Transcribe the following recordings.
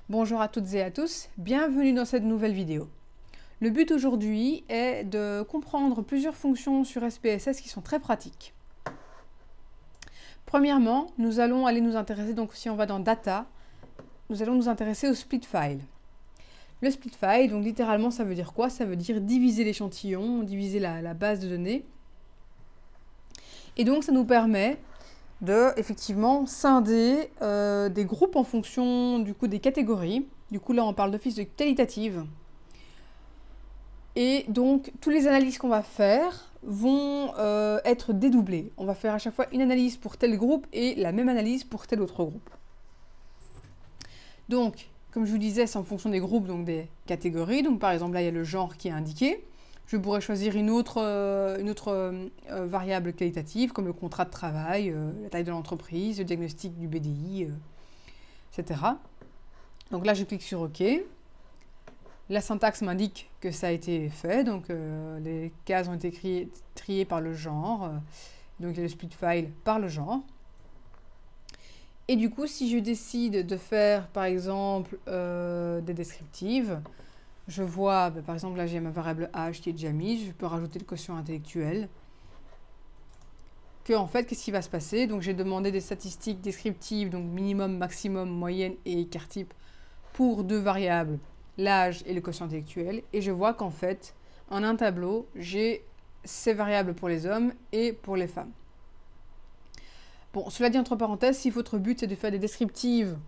Bonjour à toutes et à tous, bienvenue dans cette nouvelle vidéo. Le but aujourd'hui est de comprendre plusieurs fonctions sur SPSS qui sont très pratiques. Premièrement, nous allons aller nous intéresser, donc si on va dans Data, nous allons nous intéresser au split file. Le split file, donc littéralement ça veut dire quoi? Ça veut dire diviser l'échantillon, diviser la base de données. Et donc ça nous permet de effectivement scinder des groupes en fonction du coup des catégories. Du coup là on parle d'office de qualitative. Et donc toutes les analyses qu'on va faire vont être dédoublées. On va faire à chaque fois une analyse pour tel groupe et la même analyse pour tel autre groupe. Donc comme je vous disais, c'est en fonction des groupes, donc des catégories. Donc par exemple là il y a le genre qui est indiqué. Je pourrais choisir une autre variable qualitative, comme le contrat de travail, la taille de l'entreprise, le diagnostic du BDI, etc. Donc là, je clique sur OK. La syntaxe m'indique que ça a été fait, donc les cases ont été triées par le genre, donc il y a le split file par le genre. Et du coup, si je décide de faire, par exemple, des descriptives, je vois, par exemple, là j'ai ma variable âge qui est déjà mise, je peux rajouter le quotient intellectuel. En fait, qu'est-ce qui va se passer? Donc j'ai demandé des statistiques descriptives, donc minimum, maximum, moyenne et écart type pour deux variables, l'âge et le quotient intellectuel. Et je vois qu'en fait, en un tableau, j'ai ces variables pour les hommes et pour les femmes. Bon, cela dit entre parenthèses, si votre but c'est de faire des descriptives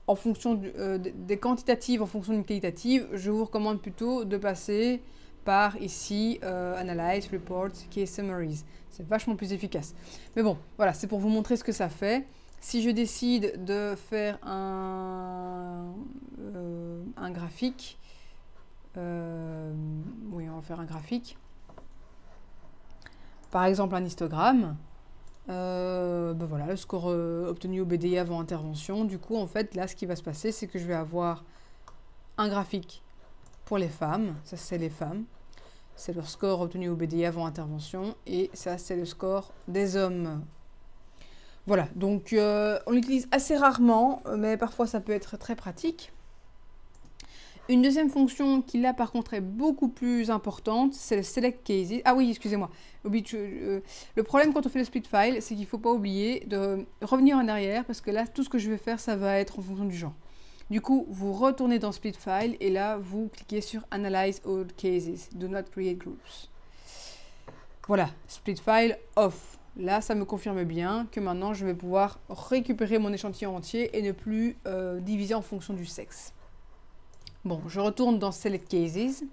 en fonction des quantitatives en fonction d'une qualitative, je vous recommande plutôt de passer par ici Analyze, Report, Case Summaries. C'est vachement plus efficace. Mais bon, voilà, c'est pour vous montrer ce que ça fait. Si je décide de faire un graphique, oui, on va faire un graphique. Par exemple, un histogramme. Voilà, le score obtenu au BDI avant intervention. Du coup, en fait, là, ce qui va se passer, c'est que je vais avoir un graphique pour les femmes. Ça, c'est les femmes. C'est leur score obtenu au BDI avant intervention. Et ça, c'est le score des hommes. Voilà, donc on l'utilise assez rarement, mais parfois ça peut être très pratique. Une deuxième fonction qui là par contre est beaucoup plus importante, c'est le select cases. Ah oui, excusez-moi. Le problème quand on fait le split file, c'est qu'il ne faut pas oublier de revenir en arrière parce que là, tout ce que je vais faire, ça va être en fonction du genre. Du coup, vous retournez dans split file et là, vous cliquez sur Analyze all cases. Do not create groups. Voilà, split file off. Là, ça me confirme bien que maintenant, je vais pouvoir récupérer mon échantillon entier et ne plus diviser en fonction du sexe. Bon, je retourne dans Select Cases.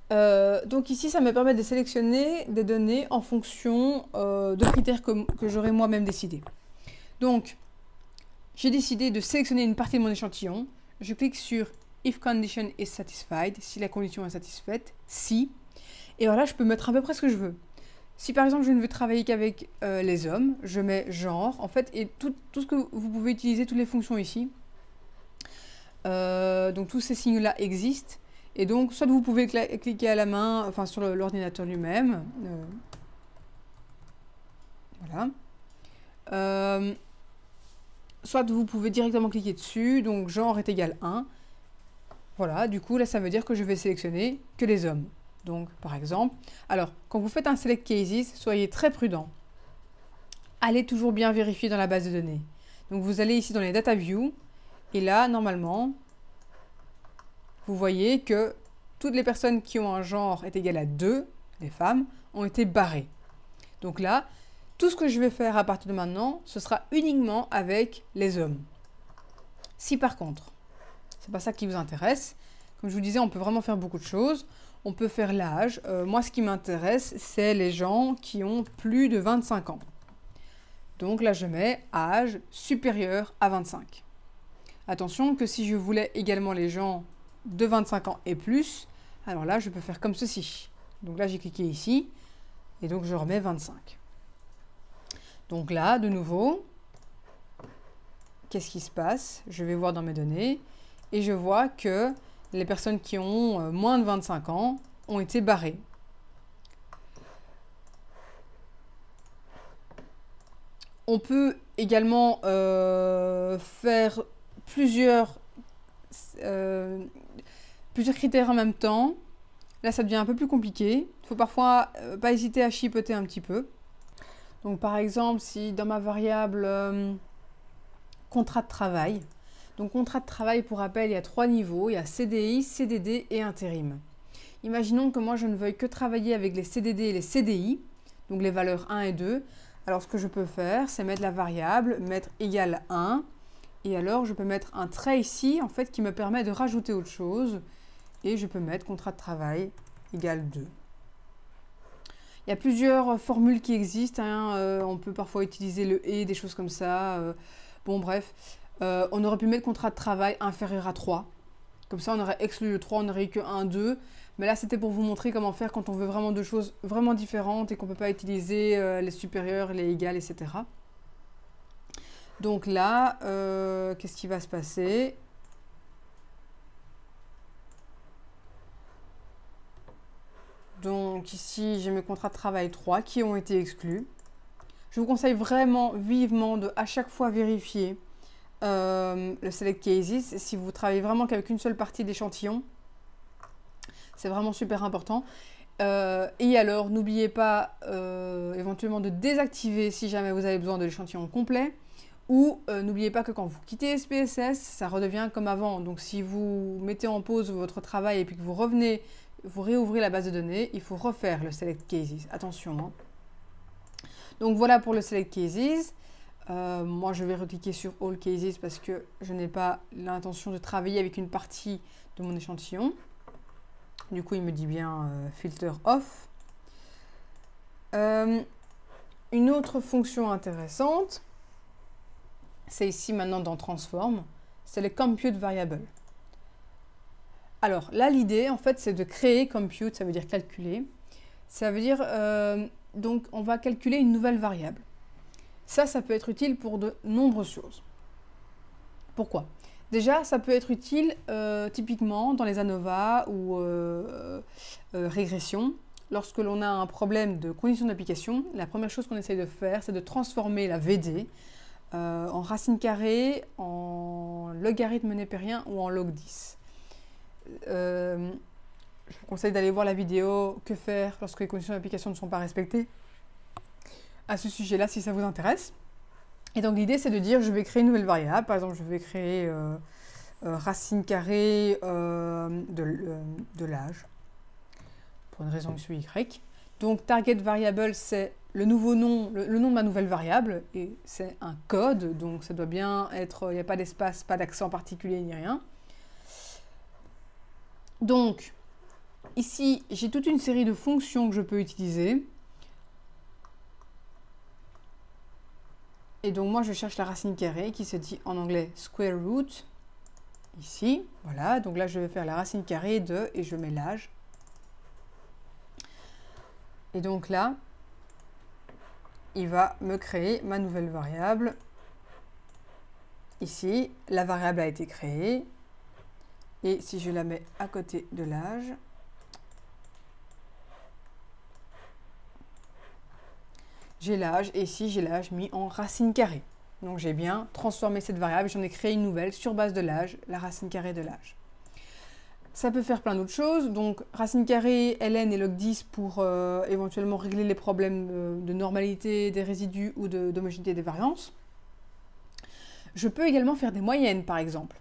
Donc ici, ça me permet de sélectionner des données en fonction de critères que j'aurais moi-même décidé. Donc, j'ai décidé de sélectionner une partie de mon échantillon. Je clique sur If condition is satisfied, si la condition est satisfaite, si. Et voilà, je peux mettre à peu près ce que je veux. Si par exemple je ne veux travailler qu'avec les hommes, je mets genre, en fait, et tout ce que vous pouvez utiliser, toutes les fonctions ici. Donc tous ces signes-là existent. Et donc, soit vous pouvez cliquer à la main, enfin sur l'ordinateur lui-même. Voilà. Soit vous pouvez directement cliquer dessus, donc genre est égal 1. Voilà, du coup, là, ça veut dire que je vais sélectionner que les hommes. Donc, par exemple, alors, quand vous faites un Select Cases, soyez très prudent. Allez toujours bien vérifier dans la base de données. Donc, vous allez ici dans les Data View, et là, normalement, vous voyez que toutes les personnes qui ont un genre est égal à 2, les femmes, ont été barrées. Donc là, tout ce que je vais faire à partir de maintenant, ce sera uniquement avec les hommes. Si par contre, c'est pas ça qui vous intéresse, comme je vous disais, on peut vraiment faire beaucoup de choses. On peut faire l'âge. Moi, ce qui m'intéresse, c'est les gens qui ont plus de 25 ans. Donc là, je mets âge supérieur à 25. Attention que si je voulais également les gens de 25 ans et plus, alors là, je peux faire comme ceci. Donc là, j'ai cliqué ici, et donc je remets 25. Donc là, de nouveau, qu'est-ce qui se passe? Je vais voir dans mes données, et je vois que les personnes qui ont moins de 25 ans ont été barrées. On peut également faire plusieurs, plusieurs critères en même temps, là ça devient un peu plus compliqué. Il faut parfois pas hésiter à chipoter un petit peu. Donc par exemple, si dans ma variable contrat de travail, donc contrat de travail pour rappel, il y a 3 niveaux, il y a CDI, CDD et intérim. Imaginons que moi je ne veuille que travailler avec les CDD et les CDI, donc les valeurs 1 et 2. Alors ce que je peux faire, c'est mettre la variable, mettre égale 1, et alors je peux mettre un trait ici, en fait, qui me permet de rajouter autre chose, et je peux mettre contrat de travail égale 2. Il y a plusieurs formules qui existent, hein. On peut parfois utiliser le « et », des choses comme ça. Bon bref, on aurait pu mettre contrat de travail inférieur à 3. Comme ça, on aurait exclu le 3, on n'aurait eu que 1, 2. Mais là, c'était pour vous montrer comment faire quand on veut vraiment deux choses vraiment différentes et qu'on ne peut pas utiliser les supérieurs, les égales, etc. Donc là, qu'est-ce qui va se passer? Donc ici, j'ai mes contrats de travail 3 qui ont été exclus. Je vous conseille vraiment vivement de à chaque fois vérifier le Select Cases. Si vous travaillez vraiment qu'avec une seule partie de l'échantillon, c'est vraiment super important. Et alors, n'oubliez pas éventuellement de désactiver si jamais vous avez besoin de l'échantillon complet. Ou n'oubliez pas que quand vous quittez SPSS, ça redevient comme avant. Donc si vous mettez en pause votre travail et puis que vous revenez, vous réouvrez la base de données, il faut refaire le Select Cases. Attention, hein. Donc voilà pour le Select Cases. Moi, je vais recliquer sur All Cases parce que je n'ai pas l'intention de travailler avec une partie de mon échantillon. Du coup, il me dit bien Filter Off. Une autre fonction intéressante, c'est ici maintenant dans Transform, c'est le Compute Variable. Alors là, l'idée, en fait, c'est de créer Compute, ça veut dire calculer. Ça veut dire, donc, on va calculer une nouvelle variable. Ça peut être utile pour de nombreuses choses. Pourquoi? Déjà, ça peut être utile typiquement dans les ANOVA ou régression. Lorsque l'on a un problème de condition d'application, la première chose qu'on essaye de faire, c'est de transformer la VD en racine carrée, en logarithme népérien ou en log 10. Je vous conseille d'aller voir la vidéo « Que faire lorsque les conditions d'application ne sont pas respectées » à ce sujet-là si ça vous intéresse. Et donc l'idée c'est de dire je vais créer une nouvelle variable, par exemple je vais créer racine carrée de l'âge, pour une raison X ou Y. Donc target variable c'est le nouveau nom, le nom de ma nouvelle variable, et c'est un code, donc ça doit bien être, il n'y a pas d'espace, pas d'accent particulier ni rien. Donc ici j'ai toute une série de fonctions que je peux utiliser. Et donc moi je cherche la racine carrée qui se dit en anglais square root, ici, voilà, donc là je vais faire la racine carrée de, et je mets l'âge. Et donc là, il va me créer ma nouvelle variable. Ici, la variable a été créée, et si je la mets à côté de l'âge, j'ai l'âge, et ici j'ai l'âge mis en racine carrée. Donc j'ai bien transformé cette variable, j'en ai créé une nouvelle sur base de l'âge, la racine carrée de l'âge. Ça peut faire plein d'autres choses, donc racine carrée, ln et log 10 pour éventuellement régler les problèmes de normalité des résidus ou d'homogénéité des variances. Je peux également faire des moyennes par exemple.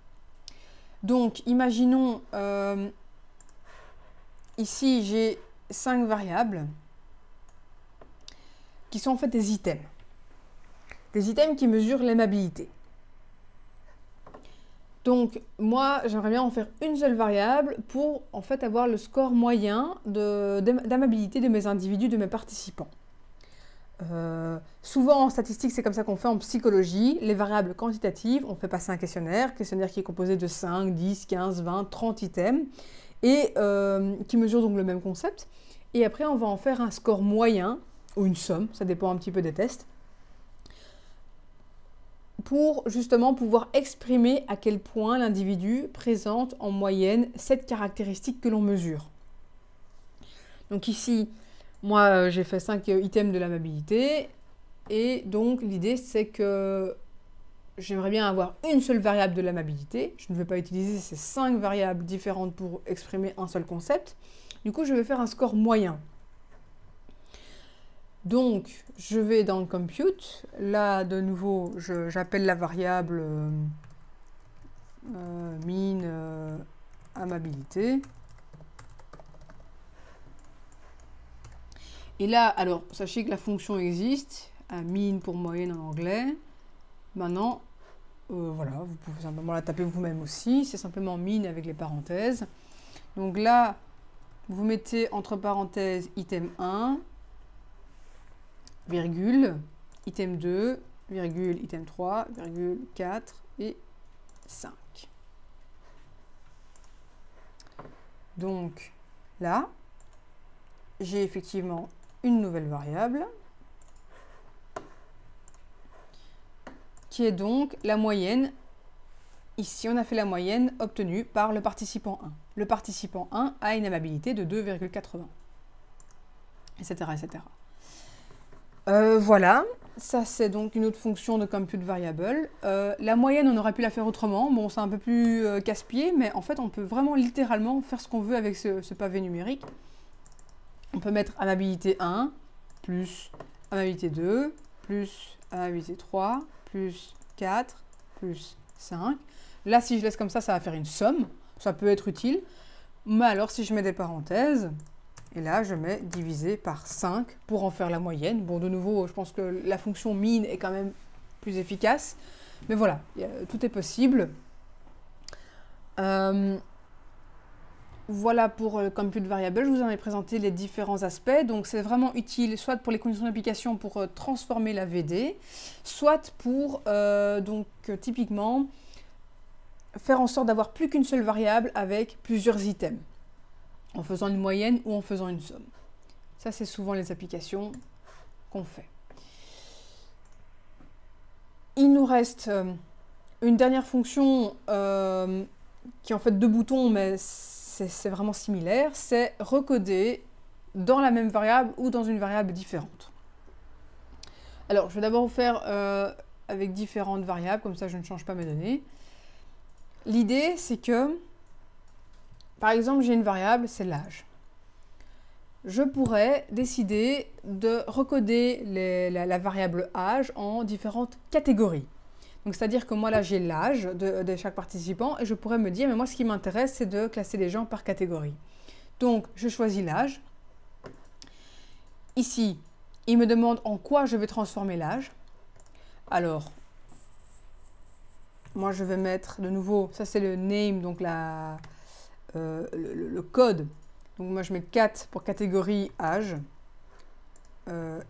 Donc imaginons, ici j'ai 5 variables, qui sont en fait des items. Des items qui mesurent l'aimabilité. Donc, moi, j'aimerais bien en faire une seule variable pour en fait avoir le score moyen d'amabilité de mes individus, de mes participants. Souvent en statistique, c'est comme ça qu'on fait en psychologie. Les variables quantitatives, on fait passer un questionnaire qui est composé de 5, 10, 15, 20, 30 items, et qui mesure donc le même concept. Et après, on va en faire un score moyen, ou une somme, ça dépend un petit peu des tests, pour justement pouvoir exprimer à quel point l'individu présente en moyenne cette caractéristique que l'on mesure. Donc ici, moi j'ai fait 5 items de l'amabilité, et donc l'idée c'est que j'aimerais bien avoir une seule variable de l'amabilité. Je ne veux pas utiliser ces 5 variables différentes pour exprimer un seul concept. Du coup, je vais faire un score moyen. Donc, je vais dans compute. Là, de nouveau, j'appelle la variable mean amabilité. Et là, alors, sachez que la fonction existe, mean pour moyenne en anglais. Maintenant, voilà, vous pouvez simplement la taper vous-même aussi. C'est simplement mean avec les parenthèses. Donc là, vous mettez entre parenthèses item 1, virgule, item 2, virgule, item 3, virgule, 4 et 5. Donc là, j'ai effectivement une nouvelle variable qui est donc la moyenne. Ici, on a fait la moyenne obtenue par le participant 1. Le participant 1 a une amabilité de 2,80, etc., etc. Voilà, ça c'est donc une autre fonction de compute variable. La moyenne, on aurait pu la faire autrement. Bon, c'est un peu plus casse-pied, mais en fait, on peut vraiment littéralement faire ce qu'on veut avec ce pavé numérique. On peut mettre amabilité 1, plus amabilité 2, plus amabilité 3, plus 4, plus 5. Là, si je laisse comme ça va faire une somme. Ça peut être utile. Mais alors, si je mets des parenthèses, et là, je mets divisé par 5 pour en faire la moyenne. Bon, de nouveau, je pense que la fonction mean est quand même plus efficace. Mais voilà, tout est possible. Voilà pour le compute variable. Je vous en ai présenté les différents aspects. Donc, c'est vraiment utile soit pour les conditions d'application pour transformer la VD, soit pour, typiquement, faire en sorte d'avoir plus qu'une seule variable avec plusieurs items, en faisant une moyenne ou en faisant une somme. Ça, c'est souvent les applications qu'on fait. Il nous reste une dernière fonction qui est en fait 2 boutons, mais c'est vraiment similaire. C'est recoder dans la même variable ou dans une variable différente. Alors, je vais d'abord vous faire avec différentes variables, comme ça je ne change pas mes données. L'idée, c'est que, par exemple, j'ai une variable, c'est l'âge. Je pourrais décider de recoder la variable âge en différentes catégories. Donc, c'est-à-dire que moi, là, j'ai l'âge de chaque participant et je pourrais me dire, mais moi, ce qui m'intéresse, c'est de classer les gens par catégorie. Donc, je choisis l'âge. Ici, il me demande en quoi je vais transformer l'âge. Alors, moi, je vais mettre de nouveau, ça c'est le name, donc le code. Donc moi, je mets 4 pour catégorie âge.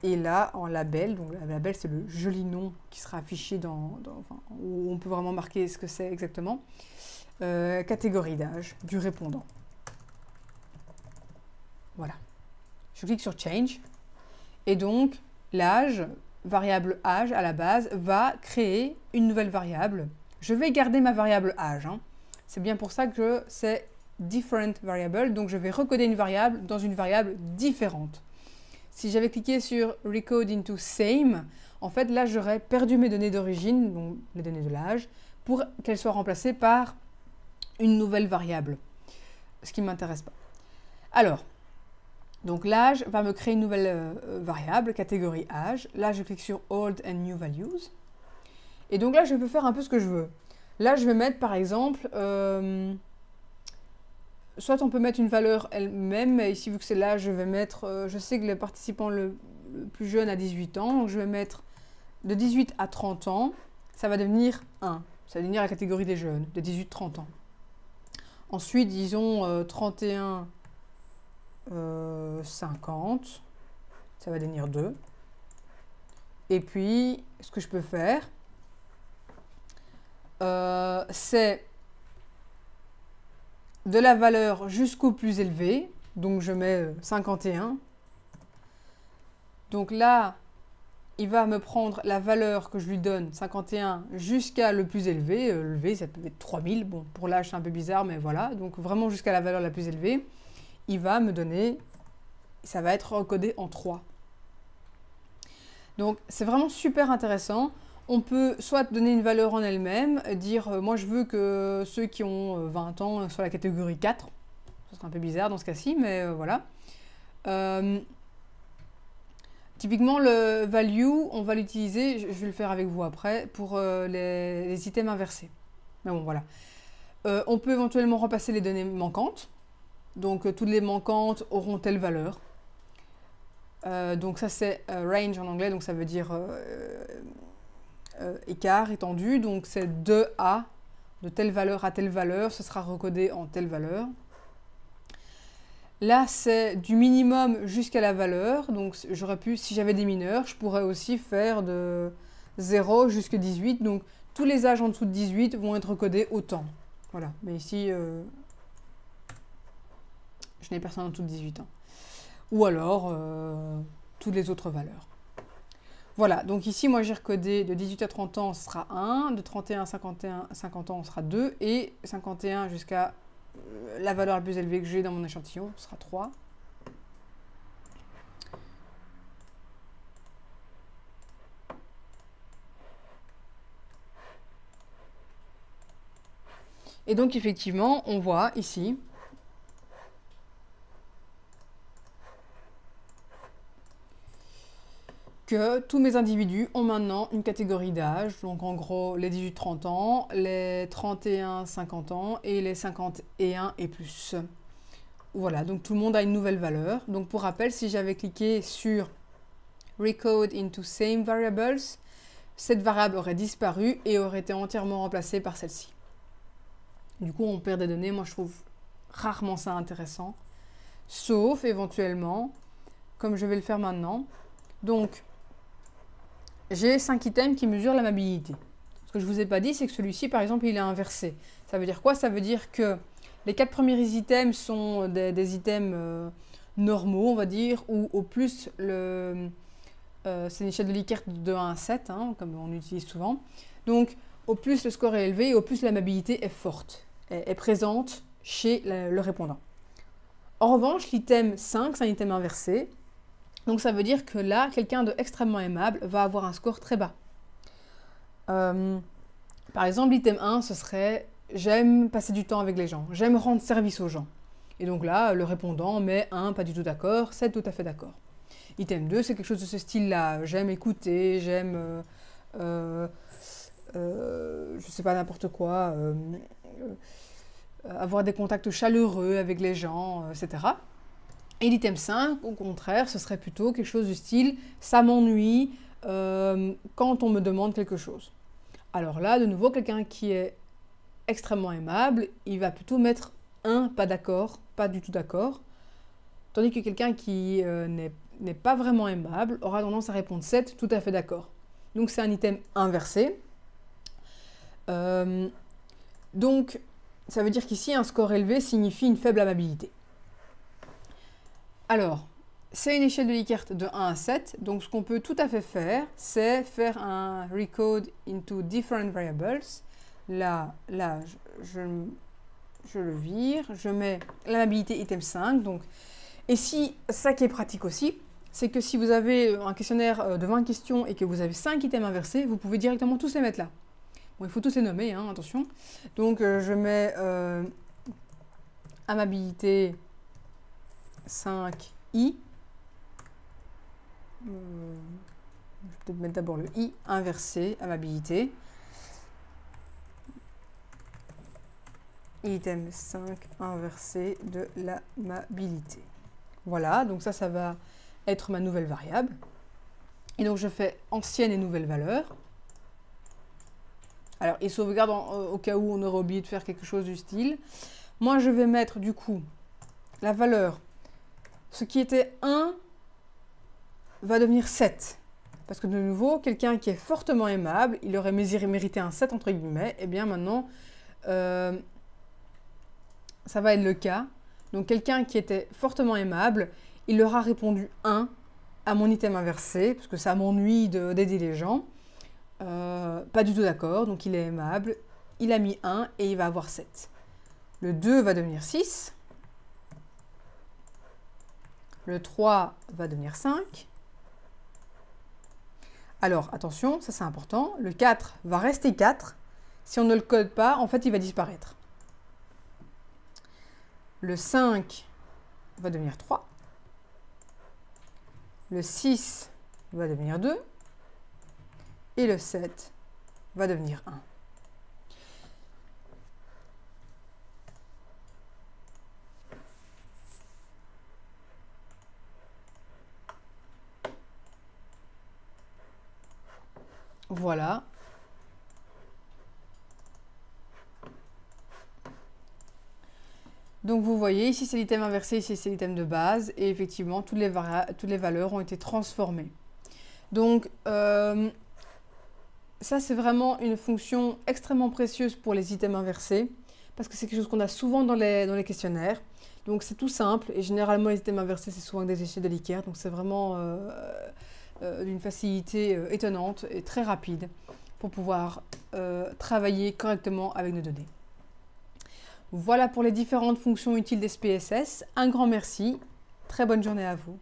Et là, en label, donc le label, c'est le joli nom qui sera affiché où on peut vraiment marquer ce que c'est exactement. Catégorie d'âge du répondant. Voilà. Je clique sur Change. Et donc, l'âge, variable âge à la base, va créer une nouvelle variable. Je vais garder ma variable âge. C'est bien pour ça que c'est different variable. Donc, je vais recoder une variable dans une variable différente. Si j'avais cliqué sur Recode into Same, en fait, là, j'aurais perdu mes données d'origine, donc les données de l'âge, pour qu'elles soient remplacées par une nouvelle variable, ce qui ne m'intéresse pas. Alors, donc l'âge va me créer une nouvelle variable, catégorie âge. Là, je clique sur Old and New Values. Et donc là, je peux faire un peu ce que je veux. Là, je vais mettre, par exemple, soit on peut mettre une valeur elle-même, mais ici, vu que c'est l'âge, je vais mettre, je sais que le participant le plus jeune a 18 ans, donc je vais mettre de 18 à 30 ans, ça va devenir 1. Ça va devenir la catégorie des jeunes, de 18-30 ans. Ensuite, disons 31, 50, ça va devenir 2. Et puis, ce que je peux faire, c'est de la valeur jusqu'au plus élevé. Donc, je mets 51. Donc là, il va me prendre la valeur que je lui donne, 51, jusqu'à le plus élevé. Élevé, ça peut être 3000. Bon, pour l'âge, c'est un peu bizarre, mais voilà. Donc, vraiment jusqu'à la valeur la plus élevée. Il va me donner, ça va être recodé en 3. Donc, c'est vraiment super intéressant. On peut soit donner une valeur en elle-même, dire moi je veux que ceux qui ont 20 ans soient la catégorie 4. Ce serait un peu bizarre dans ce cas-ci, mais voilà. Typiquement, le value, on va l'utiliser, je vais le faire avec vous après, pour les items inversés. Mais bon, voilà. On peut éventuellement remplacer les données manquantes. Donc, toutes les manquantes auront telle valeur. Donc, ça, c'est range en anglais, donc ça veut dire écart, étendu. Donc, c'est de A, de telle valeur à telle valeur, ce sera recodé en telle valeur. Là, c'est du minimum jusqu'à la valeur. Donc, j'aurais pu, si j'avais des mineurs, je pourrais aussi faire de 0 jusqu'à 18. Donc, tous les âges en dessous de 18 vont être codés autant. Voilà. Mais ici, je n'ai personne en dessous de 18 ans. Ou alors, toutes les autres valeurs. Voilà. Donc, ici, moi, j'ai recodé de 18 à 30 ans, ce sera 1. De 31 à 50 ans, ce sera 2. Et 51 jusqu'à la valeur la plus élevée que j'ai dans mon échantillon, ce sera 3. Et donc effectivement, on voit ici que tous mes individus ont maintenant une catégorie d'âge, donc en gros les 18-30 ans, les 31-50 ans et les 51 et plus. Voilà, donc tout le monde a une nouvelle valeur. Donc pour rappel, si j'avais cliqué sur Recode into same variables, cette variable aurait disparu et aurait été entièrement remplacée par celle-ci. Du coup, on perd des données. Moi, je trouve rarement ça intéressant. Sauf, éventuellement, comme je vais le faire maintenant. Donc, j'ai 5 items qui mesurent la mobilité. Ce que je ne vous ai pas dit, c'est que celui-ci, par exemple, il est inversé. Ça veut dire quoi? Ça veut dire que les 4 premiers items sont des items normaux, on va dire, ou au plus, c'est une échelle de Likert de 1 à 7, hein, comme on utilise souvent. Donc, au plus le score est élevé, au plus la mobilité est forte, est présente chez le répondant. En revanche, l'item 5, c'est un item inversé. Donc ça veut dire que là, quelqu'un d'extrêmement aimable va avoir un score très bas. Par exemple, l'item 1, ce serait « j'aime passer du temps avec les gens, j'aime rendre service aux gens ». Et donc là, le répondant met 1, pas du tout d'accord, 7, tout à fait d'accord. Item 2, c'est quelque chose de ce style-là. J'aime écouter, j'aime... je sais pas, n'importe quoi, avoir des contacts chaleureux avec les gens, etc. Et l'item 5, au contraire, ce serait plutôt quelque chose du style « ça m'ennuie quand on me demande quelque chose ». Alors là, de nouveau, quelqu'un qui est extrêmement aimable, il va plutôt mettre 1, pas d'accord, pas du tout d'accord, tandis que quelqu'un qui n'est pas vraiment aimable aura tendance à répondre 7, tout à fait d'accord. Donc c'est un item inversé. Donc, ça veut dire qu'ici, un score élevé signifie une faible amabilité. Alors, c'est une échelle de Likert de 1 à 7. Donc, ce qu'on peut tout à fait faire, c'est faire un recode into different variables. Là je le vire. Je mets l'amabilité item 5. Donc, et si, ça qui est pratique aussi, c'est que si vous avez un questionnaire de 20 questions et que vous avez 5 items inversés, vous pouvez directement tous les mettre là. Bon, il faut tous les nommer, hein, attention. Donc, je mets amabilité 5i. Je vais peut-être mettre d'abord le i inversé, amabilité. Item 5 inversé de l'amabilité. Voilà, donc ça va être ma nouvelle variable. Et donc, je fais ancienne et nouvelle valeur. Alors, il sauvegarde au cas où on aurait oublié de faire quelque chose du style. Moi, je vais mettre du coup la valeur. Ce qui était 1 va devenir 7. Parce que de nouveau, quelqu'un qui est fortement aimable, il aurait mérité un 7 entre guillemets. Et bien maintenant, ça va être le cas. Donc, quelqu'un qui était fortement aimable, il aura répondu 1 à mon item inversé, parce que ça m'ennuie d'aider les gens. Pas du tout d'accord, donc il est aimable, il a mis 1 et il va avoir 7. Le 2 va devenir 6. Le 3 va devenir 5. Alors, attention, ça c'est important, le 4 va rester 4. Si on ne le code pas, en fait, il va disparaître. Le 5 va devenir 3. Le 6 va devenir 2. Et le 7 va devenir 1. Voilà. Donc vous voyez, ici c'est l'item inversé, ici c'est l'item de base, et effectivement toutes les valeurs ont été transformées. Donc ça c'est vraiment une fonction extrêmement précieuse pour les items inversés, parce que c'est quelque chose qu'on a souvent dans les questionnaires. Donc c'est tout simple, et généralement les items inversés c'est souvent des échelles de Likert, donc c'est vraiment d'une facilité étonnante et très rapide pour pouvoir travailler correctement avec nos données. Voilà pour les différentes fonctions utiles d'SPSS. Un grand merci. Très bonne journée à vous.